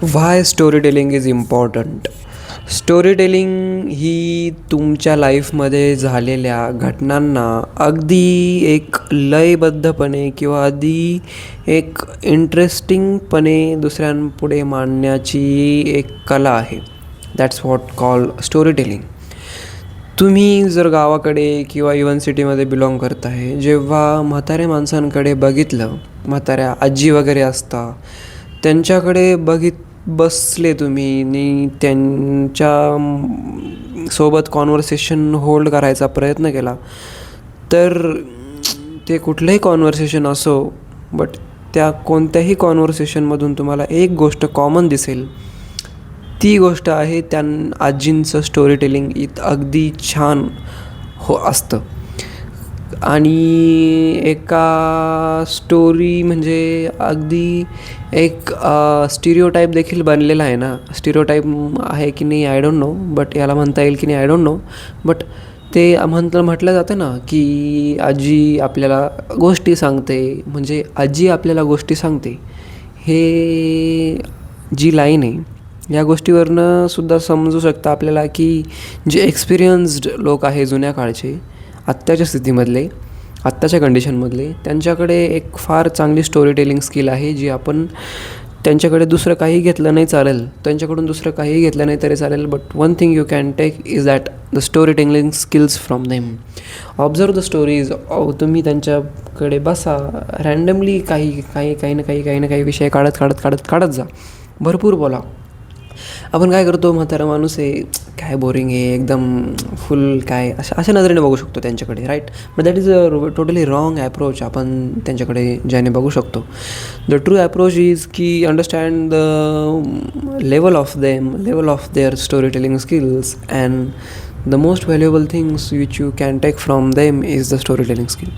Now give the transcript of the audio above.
Why story telling is important. Story telling ही तुमच्या लाईफमध्ये झालेल्या घटनांना अगदी एक लयबद्धपणे किंवा अगदी एक इंटरेस्टिंगपणे दुसऱ्यांपुढे मांडण्याची एक कला आहे. That's what call story telling. तुम्ही जर गावाकडे किंवा इवन सिटीमध्ये बिलॉंग करत आहे, जेव्हा म्हाताऱ्या माणसांकडे बघितलं, म्हाताऱ्या आजी वगैरे असता त्यांच्याकडे बसले तुम्ही आणि त्यांच्या सोबत कॉन्व्हर्सेशन होल्ड करायचा प्रयत्न केला, तर ते कुठलंही कॉन्व्हर्सेशन असो, बट त्या कोणत्याही कॉन्व्हर्सेशनमधून तुम्हाला एक गोष्ट कॉमन दिसेल. ती गोष्ट आहे आजींचं स्टोरी टेलिंग अगदी छान असतं. आणि एका स्टोरी म्हणजे अगदी एक स्टिरियोटाईप देखील बनलेला आहे ना. स्टिरियोटाईप आहे की नाही आय डोंट नो, बट याला म्हणता येईल की नाही आय डोंट नो, बट ते म्हटलं जातं ना की आजी आपल्याला गोष्टी सांगते. म्हणजे आजी आपल्याला गोष्टी सांगते, हे जी लाईन आहे या गोष्टीवरनं सुद्धा समजू शकतं आपल्याला की जे एक्सपिरियन्स्ड लोक आहे जुन्या काळचे, आत्ताच्या स्थितीमधले, आत्ताच्या कंडिशनमधले, त्यांच्याकडे एक फार चांगली स्टोरी टेलिंग स्किल आहे, जी आपण त्यांच्याकडे दुसरं काही घेतलं नाही चालेल, त्यांच्याकडून दुसरं काहीही घेतलं नाही तरी चालेल, but one thing you can take is that the story telling skills from them. Observe the stories. तुम्ही त्यांच्याकडे बसा, रँडमली काही ना काही विषय काढत जा, भरपूर बोला. आपण काय करतो, म्हातारा माणूस आहे, काय बोरिंग आहे एकदम, फुल काय, अशा नजरेने बघू शकतो त्यांच्याकडे, right. But that is a totally wrong approach आपण त्यांच्याकडे ज्याने बघू शकतो. द ट्रू ॲप्रोच इज की understand the level of their story telling skills, and the most valuable things which you can take from them is the story telling skill.